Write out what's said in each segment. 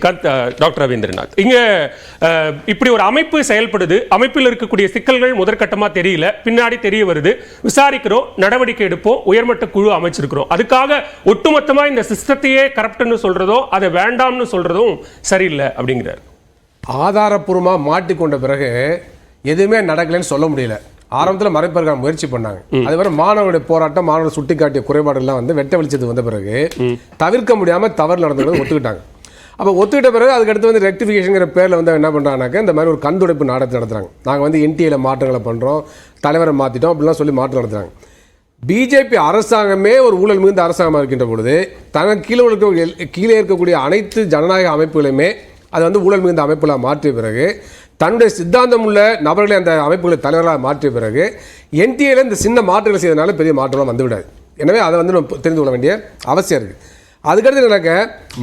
Doctor Rabindranath, இங்க இப்படி ஒரு அமைப்பு செயல்படுது, அமைப்பில் இருக்கக்கூடிய சிக்கல்கள் முதற்கட்டமா தெரியல, பின்னாடி தெரிய வருது, விசாரிக்கிறோம், நடவடிக்கை எடுப்போம், உயர்மட்ட குழு அமைச்சிருக்கிறோம். அதுக்காக ஒட்டுமொத்தமா இந்த சிஸ்டத்தையே கரப்ட்னு சொல்றதோ அதை வேண்டாம்னு சொல்றதும் சரியில்லை அப்படிங்கிறார். ஆதாரப்பூர்வமாக மாட்டிக்கொண்ட பிறகு எதுவுமே நடக்கலைன்னு சொல்ல முடியல. ஆரம்பத்தில் மறைப்பதற்கான முயற்சி பண்ணாங்க. அதுவரை மாணவருடைய போராட்டம், மாணவர் சுட்டி காட்டிய குறைபாடுகள்லாம் வந்து வெட்ட வெளிச்சத்துக்கு வந்த பிறகு தவிர்க்க முடியாமல் தவறு நடந்தது ஒத்துக்கிட்டாங்க. அப்போ ஒத்துக்கிட்ட பிறகு அதுக்கடுத்து வந்து ரெக்டிஃபிகேஷனுங்கிற பேரில் வந்து என்ன பண்ணுறாங்கனாக்கா இந்த மாதிரி ஒரு கண்துடைப்பு நாடகத்தை நடத்துகிறாங்க. நாங்கள் வந்து என்டிஏல மாற்றங்களை பண்ணுறோம், தலைவரை மாற்றிட்டோம் அப்படிலாம் சொல்லி மாற்றம் நடத்துகிறாங்க. பிஜேபி அரசாங்கமே ஒரு ஊழல் மிகுந்த அரசாங்கமாக இருக்கின்ற பொழுது தனக்கு கீழே இருக்கக்கூடிய அனைத்து ஜனநாயக அமைப்புகளையுமே அது வந்து ஊழல் மிகுந்த அமைப்புகளாக மாற்றிய பிறகு, தன்னுடைய சித்தாந்தம் உள்ள நபர்களை அந்த அமைப்புகளை தலைவர்களாக மாற்றிய பிறகு என்டிஏல இந்த சின்ன மாற்றங்கள் செய்வதனால பெரிய மாற்றம்லாம் வந்துவிடாது. எனவே அதை வந்து நம்ம தெரிந்து கொள்ள வேண்டிய அவசியம் இருக்குது. அதுக்கடுத்து என்னக்க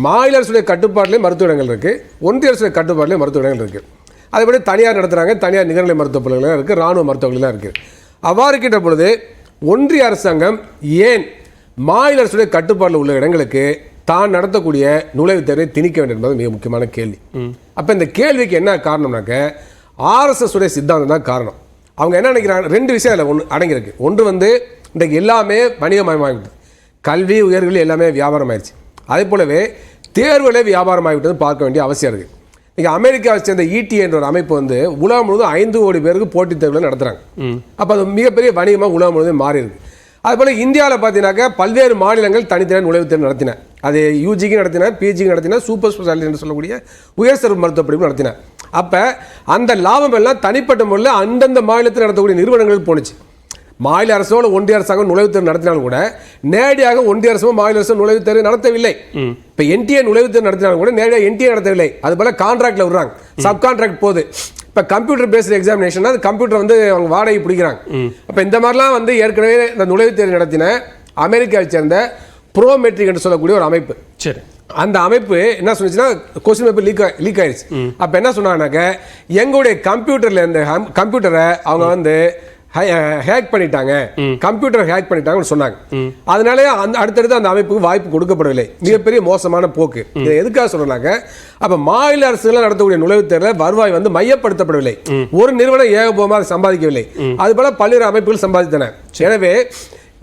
மாநில அரசுடைய கட்டுப்பாட்டிலே மருத்துவ இடங்கள் இருக்குது, ஒன்றிய அரசுடைய கட்டுப்பாட்டிலே மருத்துவ இடங்கள் இருக்குது. அதேபடி தனியார் நடத்துகிறாங்க, தனியார் நிகர்நிலை மருத்துவ பள்ளிகளாக இருக்குது, இராணுவ மருத்துவர்களாக இருக்குது. அவ்வாறு இருக்கின்ற பொழுது ஒன்றிய அரசாங்கம் ஏன் மாநில அரசுடைய கட்டுப்பாட்டில் உள்ள இடங்களுக்கு தான் நடத்தக்கூடிய நுழைவுத் தேர்வை திணிக்க வேண்டும் என்பது மிக முக்கியமான கேள்வி. அப்போ இந்த கேள்விக்கு என்ன காரணம்னாக்க ஆர்எஸ்எஸ் உடைய சித்தாந்தம் தான் காரணம். அவங்க என்ன நினைக்கிறாங்க, ரெண்டு விஷயம் அதில் ஒன்று அடங்கியிருக்கு. ஒன்று வந்து இன்றைக்கு எல்லாமே வணிகமயமாகிவிட்டது, கல்வி உயர்கல்வி எல்லாமே வியாபாரம் ஆயிடுச்சு. அதே போலவே தேர்வுகளே வியாபாரம் ஆகிவிட்டது பார்க்க வேண்டிய அவசியம் இருக்குது. இன்றைக்கி அமெரிக்காவை சேர்ந்த இடிஏ என்ற ஒரு அமைப்பு வந்து உலகம் முழுவதும் 5 கோடி பேருக்கு போட்டித் தேர்வுகளை நடத்துகிறாங்க. அப்போ அது மிகப்பெரிய வணிகமாக உலகம் முழுவதும் மாறி இருக்கு. அதுபோல் இந்தியாவில் பார்த்தீங்கன்னாக்கா பல்வேறு மாநிலங்கள் தனித்தனியாக நுழைவுத் தேர்வு நடத்தின, அது யூஜிக்கு நடத்தின, பிஜிக்கு நடத்தின, சூப்பர் ஸ்பெஷாலிட்டி என்று சொல்லக்கூடிய உயர் சிறப்பு மருத்துவ படிப்பு நடத்தின. அப்போ அந்த லாபம் எல்லாம் தனிப்பட்ட முறையில் அந்தந்த மாநிலத்தில் நடத்தக்கூடிய நிறுவனங்களுக்கு போணுச்சு. மாநில அரசோ ஒன்றிய அரசாங்கம் நுழைவுத் தேர்வு நடத்தினாலும் கூட நேரடியாக ஒன்றிய அரசோ மாநில அரசோ நுழைவுத் தேர்வு நடத்தவில்லை. இப்போ என்டிஏ நுழைவுத் தேர்வு நடத்தினாலும் கூட நேரடியாக என்டிஏ நடத்தவில்லை. அது போல கான்ட்ராக்டில் விடுறாங்க, சப் கான்ட்ராக்ட் போகுது. இப்போ கம்ப்யூட்டர் பேஸ்டு எக்ஸாமினேஷன், அது கம்ப்யூட்டர் வந்து அவங்க வாடகை பிடிக்கிறாங்க. அப்போ இந்த மாதிரிலாம் வந்து ஏற்கனவே இந்த நுழைவுத் தேர்வு நடத்தின அமெரிக்காவை சேர்ந்த ப்ரோமெட்ரிக் என்று சொல்லக்கூடிய ஒரு அமைப்பு, சரி, அந்த அமைப்பு என்ன சொன்னிச்சுன்னா கொஸ்டின் பேப்பர் லீக் ஆயிடுச்சு. அப்போ என்ன சொன்னாங்கன்னாக்க எங்களுடைய கம்ப்யூட்டரில் இந்த கம்ப்யூட்டரை அவங்க வந்து ஹேக் பண்ணிட்டாங்க, கம்ப்யூட்டர் ஹேக் பண்ணிட்டாங்கன்னு சொன்னாங்க. அதனாலே அடுத்தடுத்து அந்த அமைப்புக்கு வாய்ப்பு கொடுக்கப்படவில்லை. மிகப்பெரிய மோசமான போக்கு. இதை எதுக்காக சொல்றாங்க, அப்ப மாநில அரசுகள் நடத்தக்கூடிய நுழைவுத் தேர்தல் வருவாய் வந்து மையப்படுத்தப்படவில்லை. ஒரு நிறுவனம் ஏகபோகமாக சம்பாதிக்கவில்லை, அது போல பல்வேறு அமைப்புகள் சம்பாதித்தன. எனவே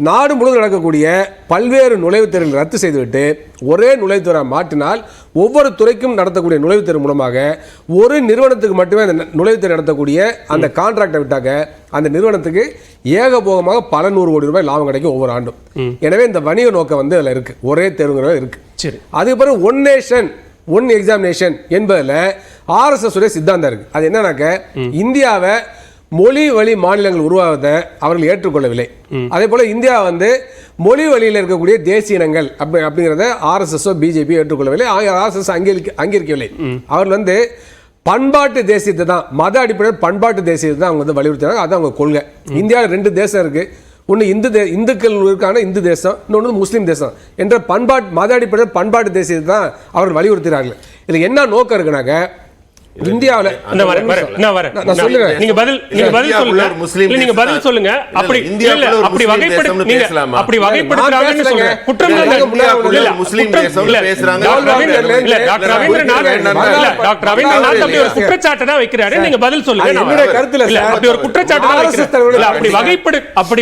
நாடு முழுவதும் நடக்கக்கூடிய பல்வேறு நுழைவுத் தேர்வுகளை ரத்து செய்துவிட்டு ஒரே நுழைவுத் தேர்வை மாற்றினால் ஒவ்வொரு துறைக்கும் நடத்தக்கூடிய நுழைவுத் தேர்வு மூலமாக ஒரு நிறுவனத்துக்கு மட்டுமே அந்த நுழைவுத் தேர்வு நடத்தக்கூடிய அந்த கான்ட்ராக்டை விட்டாங்க அந்த நிறுவனத்துக்கு ஏகபோகமாக பல 100 கோடி ரூபாய் லாபம் கிடைக்கும் ஒவ்வொரு ஆண்டும். எனவே இந்த வணிக நோக்கம் வந்து அதில் இருக்கு, ஒரே தேர்வுங்கிறது இருக்கு. சரி, அதுக்கு பிறகு ஒன் நேஷன் ஒன் எக்ஸாமினேஷன் என்பதில் ஆர்எஸ்எஸ் உடைய சித்தாந்தம் இருக்கு. அது என்னன்னாக்க இந்தியாவை மொழி வழி மாநிலங்கள் உருவாவதை அவர்கள் ஏற்றுக்கொள்ளவில்லை. அதே போல இந்தியா வந்து மொழி வழியில் இருக்கக்கூடிய தேசிய இனங்கள் அப்படிங்கிறத ஆர்எஸ்எஸ்ஓ பிஜேபி ஏற்றுக்கொள்ளவில்லை, ஆர்எஸ்எஸ் அங்கீகரிக்கவில்லை. அவர்கள் வந்து பண்பாட்டு தேசியத்தை தான், மத அடிப்படையில் பண்பாட்டு தேசியத்தை தான் அவங்க வந்து வலியுறுத்தினாங்க. அது அவங்க கொள்கை. இந்தியாவில் 2 தேசம் இருக்கு, ஒன்று இந்துக்களுக்கான இந்து தேசம், இன்னொன்று முஸ்லீம் தேசம் என்ற மத அடிப்படையில் பண்பாட்டு தேசியத்தை தான் அவர்கள் வலியுறுத்துகிறார்கள். இதில் என்ன நோக்கம் இருக்குனாக்க இந்தியாவில்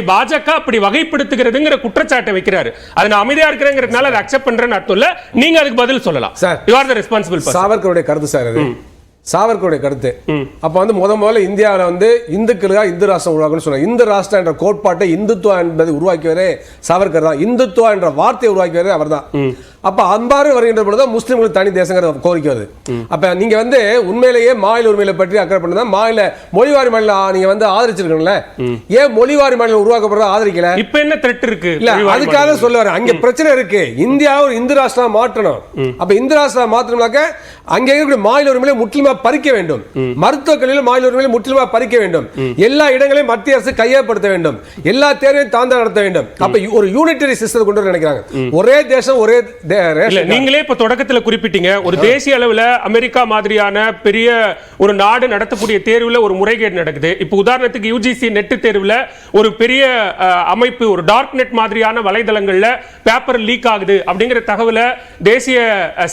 பாஜக அப்படி வகைப்படுத்துகிறதுங்கிற குற்றச்சாட்டை வைக்கிறாரு. அதை நான் அமைதியா இருக்கிறேங்கிறதுனால அதை அக்செப்ட் பண்றேன்னு அர்த்தம் இல்ல. நீங்க அதுக்கு பதில் சொல்லலாம். சாவர்கருடைய கருத்து சார், அது சாவர்கருடைய கருத்து. அப்ப வந்து முதல்ல இந்தியாவில் வந்து இந்துக்களுக்காக இந்து ராஷ்டிரம் உருவாக்கணும்னு சொன்னாங்க. இந்து ராஷ்டிரம் என்ற கோட்பாட்டை, இந்துத்துவா என்பதை உருவாக்கியவரே சாவர்கர் தான். இந்துத்துவா என்ற வார்த்தையை உருவாக்கியவரே அவர் தான். அப்ப அன்பாறு வருகின்ற பொழுது முஸ்லிம்களுக்கு தனி தேசங்கிற கோரிக்கை வருது. அப்ப நீங்க வந்து உண்மையிலேயே மாநில உரிமையை பற்றி அக்கறை பண்ணா மாநில மொழிவாரி மாநிலம் நீங்க வந்து ஆதரிச்சிருக்கீங்களா? ஏன் மொழிவாரி மாநிலம் உருவாக்கப்படுறத ஆதரிக்கல? இப்ப என்ன த்ரெட் இருக்கு? இல்ல, அதுக்காக சொல்ல வரேன். அங்க பிரச்சனை இருக்கு. இந்தியா ஒரு இந்து ராஷ்டிரம் மாற்றணும். அப்ப இந்து ராஷ்டிரம் மாற்றணும்னாக்க அங்கே இருக்கக்கூடிய மாநில உரிமையை முற்றிலுமா பறிக்க வேண்டும். மருத்துவக் கல்வியில் மாநில உரிமையை முற்றிலுமா பறிக்க வேண்டும். எல்லா இடங்களையும் மத்திய அரசு கையப்படுத்த வேண்டும். எல்லா தேர்வையும் தாந்தா நடத்த வேண்டும். அப்ப ஒரு யூனிட்டரி சிஸ்டம் கொண்டு வர நினைக்கிறாங்க. ஒரே தேசம் ஒரே இல்ல நீங்களே இப்ப தொடக்கத்துல குறிப்பிட்டீங்க ஒரு தேசிய அளவுல அமெரிக்கா மாதிரியான பெரிய ஒரு நாடு நடத்தக்கூடிய தேர்வுல ஒரு முறைகேடு நடக்குது. இப்ப உதாரணத்துக்கு யுஜிசி நெட் தேர்வுல ஒரு பெரிய அமைப்பு ஒரு டார்க் நெட் மாதிரியான வலைதளங்கள்ல பேப்பர் லீக் ஆகுது அப்படிங்கிற தகவலை தேசிய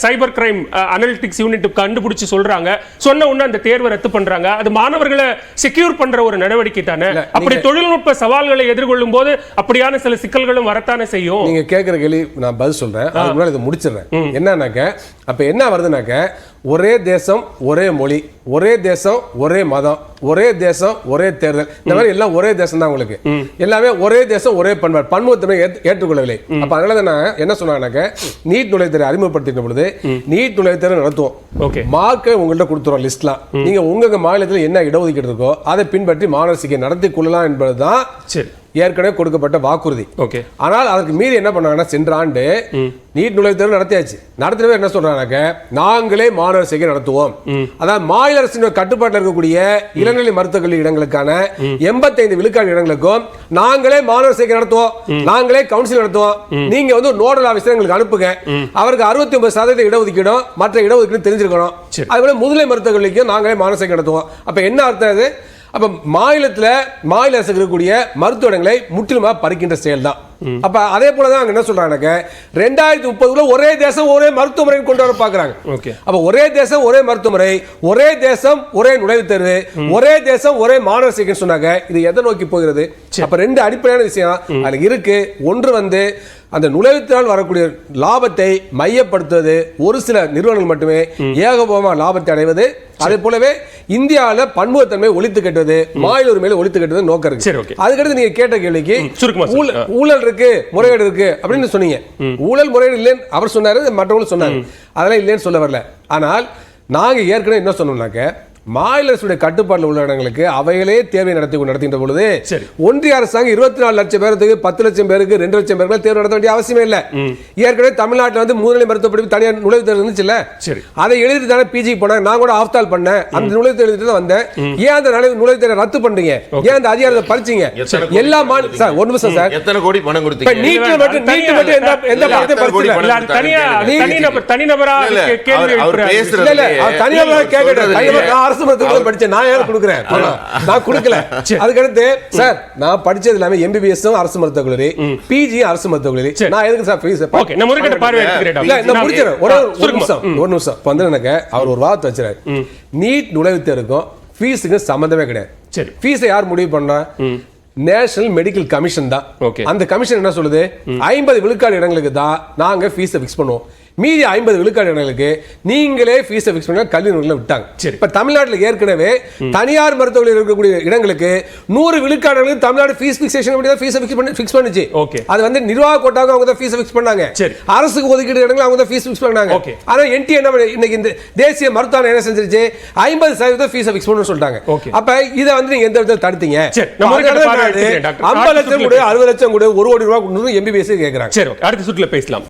சைபர் கிரைம் அனலிட்டிக்ஸ் யூனிட் கண்டுபிடிச்சு சொல்றாங்க. சொன்ன உடனே அந்த தேர்வை ரத்து பண்றாங்க. அது மாணவர்களை செக்யூர் பண்ற ஒரு நடவடிக்கை தானே. அப்படி தொழில்நுட்ப சவால்களை எதிர்கொள்ளும் போது அப்படியான சில சிக்கல்களும் வரத்தானே செய்யும். நீங்க கேட்கிற கேள்வி நான் பதில் சொல்றேன். அதுக்கு முன்னாடி இதை முடிச்சிடுறேன். என்னன்னாக்க அப்ப என்ன வருதுனாக்க ஒரே தேசம் ஒரே மொழி, ஒரே தேசம் ஒரே மதம், ஒரே தேசம் ஒரே தேர்தல், இந்த மாதிரி எல்லாம் ஒரே தேசம் தான் உங்களுக்கு. எல்லாமே ஒரே தேசம் ஒரே பண்பாடு, பன்முகத்தன்மை ஏற்றுக்கொள்ளவில்லை. அப்ப அதனால நான் என்ன சொன்னாங்க, நீட் நுழைவுத்தேர்வு அறிமுகப்படுத்தின பொழுது நீட் நுழைவுத்தேர்வு நடத்துவோம், மார்க்கை உங்கள்கிட்ட கொடுத்துருவோம் லிஸ்ட்லாம். நீங்க உங்க மாநிலத்தில் என்ன இடஒதுக்கீடு இருக்கோ அதை பின்பற்றி மாணவர் சேர்க்கை நடத்தி கொள்ளலாம் என்பதுதான் ஏற்கனவே கொடுக்கப்பட்ட வாக்குறுதி. ஆனால் அதற்கு மீறி என்ன பண்ணாங்கன்னா சென்ற ஆண்டு நீட் நுழைவுத்தேர்வு நடத்தியாச்சு. நடத்தினவே என்ன சொல்றாங்க, நாங்களே மாணவர் சேர்க்கை நடத்துவோம். அதாவது மாநில அரசின் கட்டுப்பாட்டில் இருக்கக்கூடிய இளநிலை மருத்துவக் கல்வி இடங்களுக்கான 85 விழுக்காடு இடங்களுக்கும் நாங்களே மாணவர் சேர்க்கை நடத்துவோம், நாங்களே கவுன்சில் நடத்துவோம். நீங்க வந்து நோடல் ஆபீசர் எங்களுக்கு அனுப்புங்க. அவருக்கு 69% இடஒதுக்கீடும் மற்ற இடஒதுக்கீடு தெரிஞ்சிருக்கணும். அதுபோல முதுநிலை மருத்துவக் கல்விக்கும் நாங்களே மாணவர் சேர்க்கை நடத்துவோம். அப்ப என்ன அர்த்தம் இது? அப்ப மாநில அரசு இருக்கக்கூடிய மருத்துவ இடங்களை முற்றிலுமா பறிக்கின்ற செயல் தான். அப்ப அதே போலதான் என்ன சொல்றாங்க, 2030 ஒரே தேசம் ஒரே மருத்துவமுறை கொண்டு வர பாக்குறாங்க. அப்ப ஒரே தேசம் ஒரே மருத்துவமுறை, ஒரே தேசம் ஒரே நுழைவுத் தேர்வு, ஒரே தேசம் ஒரே மாணவர் சேர்க்கை சொன்னாங்க. இது எதை நோக்கி போகிறது? அப்ப ரெண்டு அடிப்படையான விஷயம் அதுல இருக்கு. ஒன்று வந்து அந்த நுழைவுத்தினால் வரக்கூடிய லாபத்தை மையப்படுத்துவது ஒரு சில நிறுவனங்கள் மட்டுமே ஏகபோகமா லாபத்தை அடைவது. அதே போலவே இந்தியாவில் பன்முகத்தன்மை ஒழித்து கட்டுவது, மாநில உரிமையில ஒழித்து கட்டுவது நோக்கம் இருக்கு. அதுக்கடுத்து நீங்க கேட்ட கேள்விக்கு ஊழல் இருக்கு முறைகேடு இருக்கு அப்படின்னு சொன்னீங்க. ஊழல் முறைகேடு இல்லைன்னு அவர் சொன்னாரு, மற்றவங்களும் சொன்னாங்க. அதெல்லாம் இல்லைன்னு சொல்ல வரல. ஆனால் நாங்க ஏற்கனவே என்ன சொன்னோம்னாக்க மாநில அரசுடைய கட்டுப்பாட்டில் உள்ள இடங்களுக்கு அவைகளே தேர்வை நடத்துகின்ற பொழுது ஒன்றிய அரசாங்கம் 24 லட்சம் பேருக்கு 10 லட்சம் பேருக்கு 2 லட்சம் பேருக்கு தேர்வு நடத்த வேண்டிய அவசியமே இல்லை. ஏற்கனவே தமிழ்நாட்டில் வந்து முதுநிலை மருத்துவ படிப்பு தனியார் நுழைவுத் தேர்வு இருந்துச்சுல்ல, அதை எழுதி தானே பிஜி போனாங்க. நான் கூட ஆஃப்தால் பண்ணேன், அந்த நுழைவுத் தேர்வு தான் வந்தேன். ஏன் அந்த நுழைவுத் தேர்வை ரத்து பண்றீங்க? ஏன் அந்த அதிகாரத்தை பறிச்சீங்க? எல்லா மாநில சார் ஒரு நிமிஷம் சார், எத்தனை கோடி பணம் கொடுத்தீங்க? நீட் மட்டும் எந்த பணத்தை பறிச்சீங்க? தனிநபரா கேள்வி இல்ல, தனிநபரா கேட்கறது அரசு மருத்துவ படிச்சேன், நான் யாரும் கொடுக்குறேன், நான் கொடுக்கல. அதுக்கடுத்து சார் நான் படிச்சது எல்லாமே எம்பிபிஎஸ் அரசு மருத்துவக் கல்லூரி, பிஜி அரசு மருத்துவக் கல்லூரி. நான் எதுக்கு சார் ஃபீஸ்? ஓகே நான் முறைகேட்ட பார்வை எடுத்துக்கிறேன். இல்ல நான் முடிச்சறேன். ஒரு நிமிஷம் வந்து எனக்கு அவர் ஒரு வார்த்தை வச்சாரு, நீட் நுழைவுத் தேர்வுக்கும் ஃபீஸுக்கு சம்பந்தமே கிடையாது. சரி, ஃபீஸை யார் முடிவு பண்ணா? நேஷனல் மெடிக்கல் கமிஷன் தான். அந்த கமிஷன் என்ன சொல்லுது, 50 விழுக்காடு இடங்களுக்கு தான் நாங்க ஃபீஸை ஃபிக்ஸ் பண்ணுவோம். மீதி 50 விழுக்காடு இடங்களுக்கு நீங்களே ஃபீஸை ஃபிக்ஸ் பண்ண கல்வி நிறுவனங்களை விட்டாங்க. சரி, இப்ப தமிழ்நாட்டில் ஏற்கனவே தனியார் மருத்துவர்கள் இருக்கக்கூடிய இடங்களுக்கு 100 விழுக்காடு தமிழ்நாடு ஃபீஸ் ஃபிக்ஸேஷன் படி தான் ஃபீஸை ஃபிக்ஸ் பண்ணுச்சு. அது வந்து நிர்வாக கோட்டாக அவங்க தான் ஃபீஸை ஃபிக்ஸ் பண்ணாங்க. அரசுக்கு ஒதுக்கீடு இடங்கள் அவங்க தான் ஃபீஸ் ஃபிக்ஸ் பண்ணாங்க. ஆனா என்டி என்ன இன்னைக்கு இந்த தேசிய மருத்துவம் என்ன செஞ்சிருச்சு, 50% ஃபீஸை ஃபிக்ஸ் பண்ணணும்னு சொல்லிட்டாங்க. அப்ப இதை வந்து நீங்க எந்த விதத்தில் தடுத்தீங்க? 50 லட்சம் கூட 60 லட்சம் கூட 1 கோடி ரூபாய் எம்பிபிஎஸ் கேட்கறாங்க. சரி, அடுத்த சுற்றுல பேசலாம்.